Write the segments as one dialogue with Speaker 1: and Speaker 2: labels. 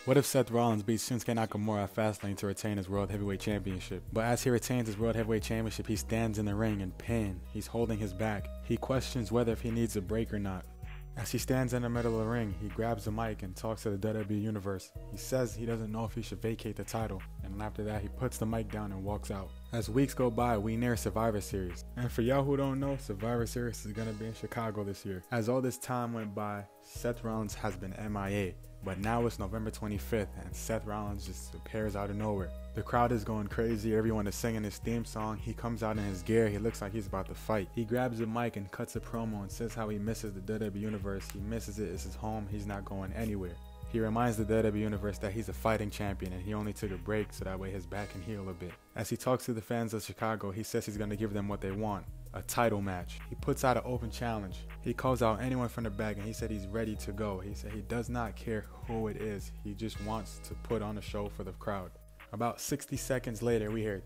Speaker 1: What if Seth Rollins beats Shinsuke Nakamura at Fastlane to retain his World Heavyweight Championship? But as he retains his World Heavyweight Championship, he stands in the ring in pain. He's holding his back. He questions whether if he needs a break or not. As he stands in the middle of the ring, he grabs a mic and talks to the WWE Universe. He says he doesn't know if he should vacate the title, and after that he puts the mic down and walks out. As weeks go by, we near Survivor Series. And for y'all who don't know, Survivor Series is going to be in Chicago this year. As all this time went by, Seth Rollins has been MIA. But now it's November 25th and Seth Rollins just appears out of nowhere. The crowd is going crazy, everyone is singing his theme song. He comes out in his gear, he looks like he's about to fight. He grabs the mic and cuts a promo and says how he misses the WWE Universe. He misses it, it's his home, he's not going anywhere. He reminds the WWE Universe that he's a fighting champion and he only took a break so that way his back can heal a bit. As he talks to the fans of Chicago, he says he's going to give them what they want. A title match. He puts out an open challenge. He calls out anyone from the back and he said he's ready to go. He said he does not care who it is. He just wants to put on a show for the crowd. About 60 seconds later, we hear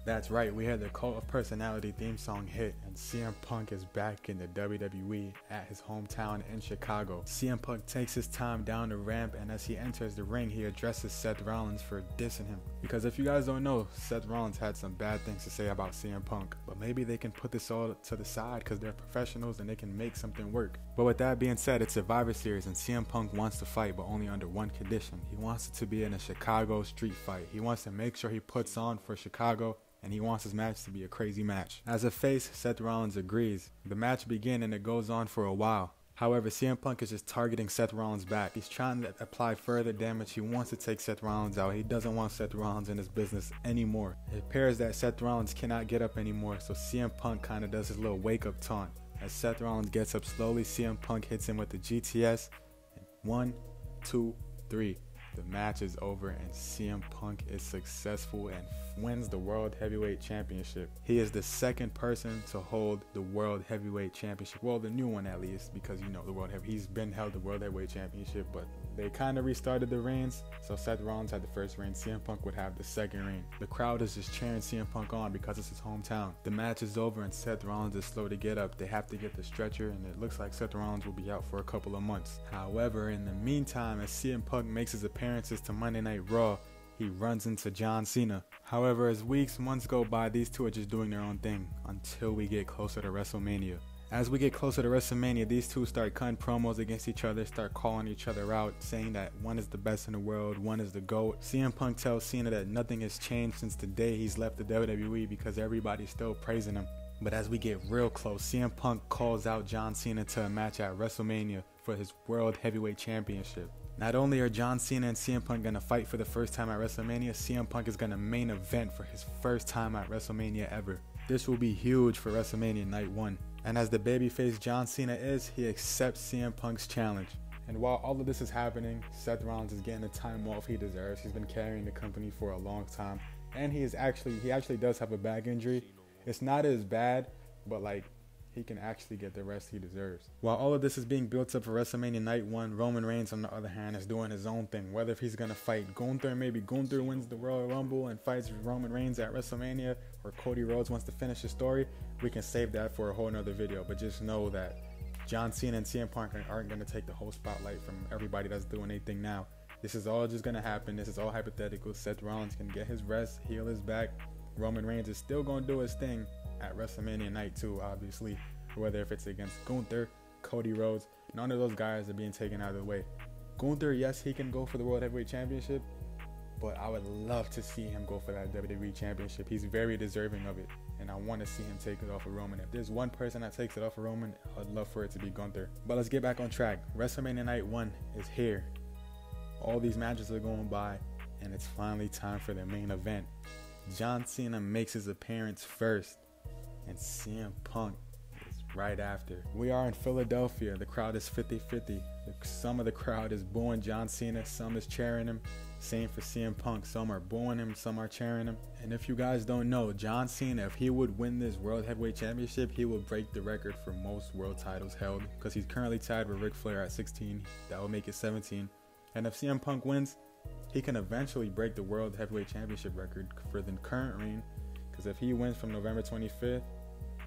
Speaker 1: That's right, we heard the Cult of Personality theme song hit, and CM Punk is back in the WWE at his hometown in Chicago. CM Punk takes his time down the ramp, and as he enters the ring, he addresses Seth Rollins for dissing him. Because if you guys don't know, Seth Rollins had some bad things to say about CM Punk, but maybe they can put this all to the side because they're professionals and they can make something work. But with that being said, it's Survivor Series, and CM Punk wants to fight, but only under one condition. He wants it to be in a Chicago street fight. He wants to make sure he puts on for Chicago, and he wants his match to be a crazy match. As a face, Seth Rollins agrees. The match begins and it goes on for a while. However, CM Punk is just targeting Seth Rollins' back. He's trying to apply further damage. He wants to take Seth Rollins out. He doesn't want Seth Rollins in his business anymore. It appears that Seth Rollins cannot get up anymore, so CM Punk kind of does his little wake-up taunt. As Seth Rollins gets up slowly, CM Punk hits him with the GTS. 1, 2, 3. The match is over and CM Punk is successful and wins the World Heavyweight Championship. He is the second person to hold the World Heavyweight Championship. Well, the new one at least, because you know he's been held the World Heavyweight Championship, but they kind of restarted the reigns. So Seth Rollins had the first reign, CM Punk would have the second reign. The crowd is just cheering CM Punk on because it's his hometown. The match is over and Seth Rollins is slow to get up. They have to get the stretcher and it looks like Seth Rollins will be out for a couple of months. However, in the meantime, as CM Punk makes his appearances to Monday Night Raw, he runs into John Cena. However, as weeks, months go by, these two are just doing their own thing until we get closer to WrestleMania. As we get closer to WrestleMania, these two start cutting promos against each other, start calling each other out, saying that one is the best in the world, one is the GOAT. CM Punk tells Cena that nothing has changed since the day he's left the WWE because everybody's still praising him. But as we get real close, CM Punk calls out John Cena to a match at WrestleMania for his World Heavyweight Championship. Not only are John Cena and CM Punk going to fight for the first time at WrestleMania, CM Punk is going to main event for his first time at WrestleMania ever. This will be huge for WrestleMania Night 1. And as the babyface John Cena is, he accepts CM Punk's challenge. And while all of this is happening, Seth Rollins is getting the time off he deserves. He's been carrying the company for a long time. And he actually does have a back injury. It's not as bad, but he can actually get the rest he deserves. While all of this is being built up for WrestleMania Night 1, Roman Reigns, on the other hand, is doing his own thing. Whether if he's going to fight Gunther, maybe Gunther wins the Royal Rumble and fights Roman Reigns at WrestleMania, or Cody Rhodes wants to finish his story, we can save that for a whole nother video. But just know that John Cena and CM Punk aren't going to take the whole spotlight from everybody that's doing anything now. This is all just going to happen. This is all hypothetical. Seth Rollins can get his rest, heal his back. Roman Reigns is still going to do his thing at WrestleMania Night 2, obviously. Whether if it's against Gunther, Cody Rhodes, none of those guys are being taken out of the way. Gunther, yes, he can go for the World Heavyweight Championship, but I would love to see him go for that WWE Championship. He's very deserving of it, and I want to see him take it off of Roman. If there's one person that takes it off of Roman, I'd love for it to be Gunther. But let's get back on track. WrestleMania Night 1 is here. All these matches are going by, and it's finally time for the main event. John Cena makes his appearance first, and CM Punk is right after. We are in Philadelphia. The crowd is 50-50. Some of the crowd is booing John Cena, some is cheering him. Same for CM Punk. Some are booing him, some are cheering him. And if you guys don't know, John Cena, if he would win this World Heavyweight Championship, he will break the record for most world titles held, because he's currently tied with Ric Flair at 16. That will make it 17. And if CM Punk wins, he can eventually break the World Heavyweight Championship record for the current reign, because if he wins from November 25th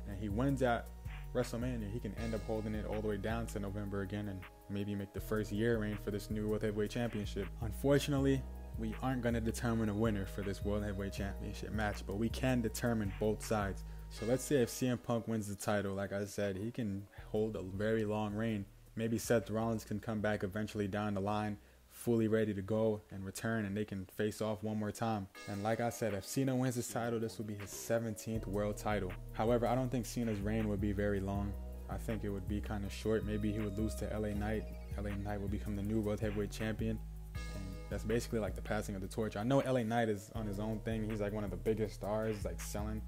Speaker 1: and he wins at WrestleMania, he can end up holding it all the way down to November again and maybe make the first year reign for this new World Heavyweight Championship. Unfortunately, we aren't going to determine a winner for this World Heavyweight Championship match, but we can determine both sides. So let's say if CM Punk wins the title, like I said, he can hold a very long reign. Maybe Seth Rollins can come back eventually down the line, fully ready to go and return, and they can face off one more time. And like I said, if Cena wins his title, this will be his 17th world title. However, I don't think Cena's reign would be very long. I think it would be kind of short. Maybe he would lose to LA Knight. LA Knight will become the new World Heavyweight Champion. And that's basically like the passing of the torch. I know LA Knight is on his own thing. He's like one of the biggest stars, like selling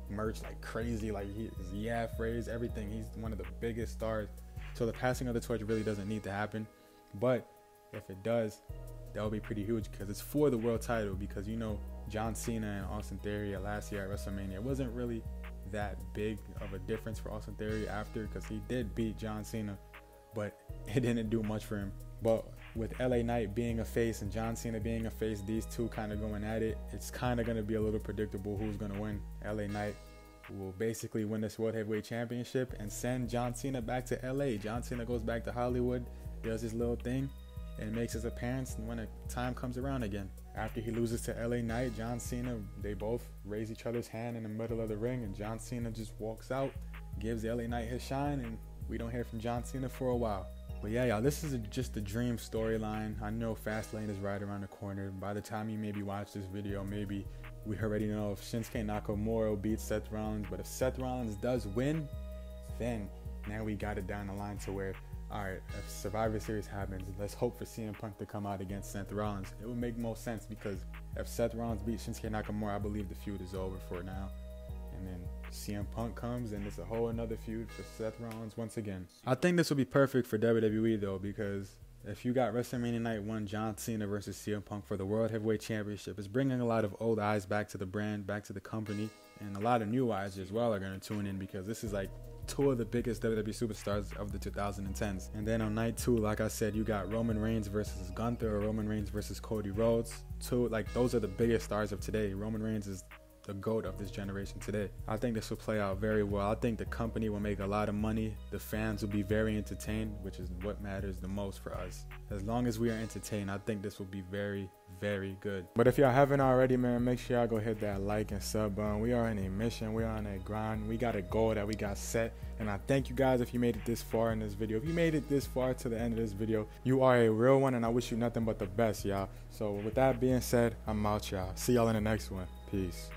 Speaker 1: merch like crazy, like his phrase, everything. He's one of the biggest stars. So the passing of the torch really doesn't need to happen. But if it does, that would be pretty huge because it's for the world title. Because you know, John Cena and Austin Theory last year at WrestleMania, it wasn't really that big of a difference for Austin Theory after, because he did beat John Cena, but it didn't do much for him. But with LA Knight being a face and John Cena being a face, these two kind of going at it, it's kind of going to be a little predictable who's going to win. LA Knight will basically win this World Heavyweight Championship and send John Cena back to LA. John Cena goes back to Hollywood, does his little thing, and makes his appearance when the time comes around again. After he loses to LA Knight, John Cena, they both raise each other's hand in the middle of the ring, and John Cena just walks out, gives LA Knight his shine, and we don't hear from John Cena for a while. But yeah, y'all, this is just a dream storyline. I know Fastlane is right around the corner. By the time you maybe watch this video, maybe we already know if Shinsuke Nakamura will beat Seth Rollins. But if Seth Rollins does win, then now we got it down the line to where, all right, if Survivor Series happens, let's hope for CM Punk to come out against Seth Rollins. It would make most sense because if Seth Rollins beats Shinsuke Nakamura, I believe the feud is over for now. And then CM Punk comes and it's a whole another feud for Seth Rollins once again. I think this will be perfect for WWE though, because if you got WrestleMania Night 1, John Cena versus CM Punk for the World Heavyweight Championship, it's bringing a lot of old eyes back to the brand, back to the company, and a lot of new eyes as well are going to tune in because this is like two of the biggest WWE superstars of the 2010s. And then on night 2, like I said, you got Roman Reigns versus Gunther, or Roman Reigns versus Cody Rhodes. Those are the biggest stars of today. Roman Reigns is the GOAT of this generation today. I think this will play out very well. I think the company will make a lot of money. The fans will be very entertained, which is what matters the most for us. As long as we are entertained, I think this will be very, very good. But if y'all haven't already, man, make sure y'all go hit that like and sub button. We are on a mission. We are on a grind. We got a goal that we got set. And I thank you guys if you made it this far in this video. If you made it this far to the end of this video, you are a real one, and I wish you nothing but the best, y'all. So with that being said, I'm out, y'all. See y'all in the next one. Peace.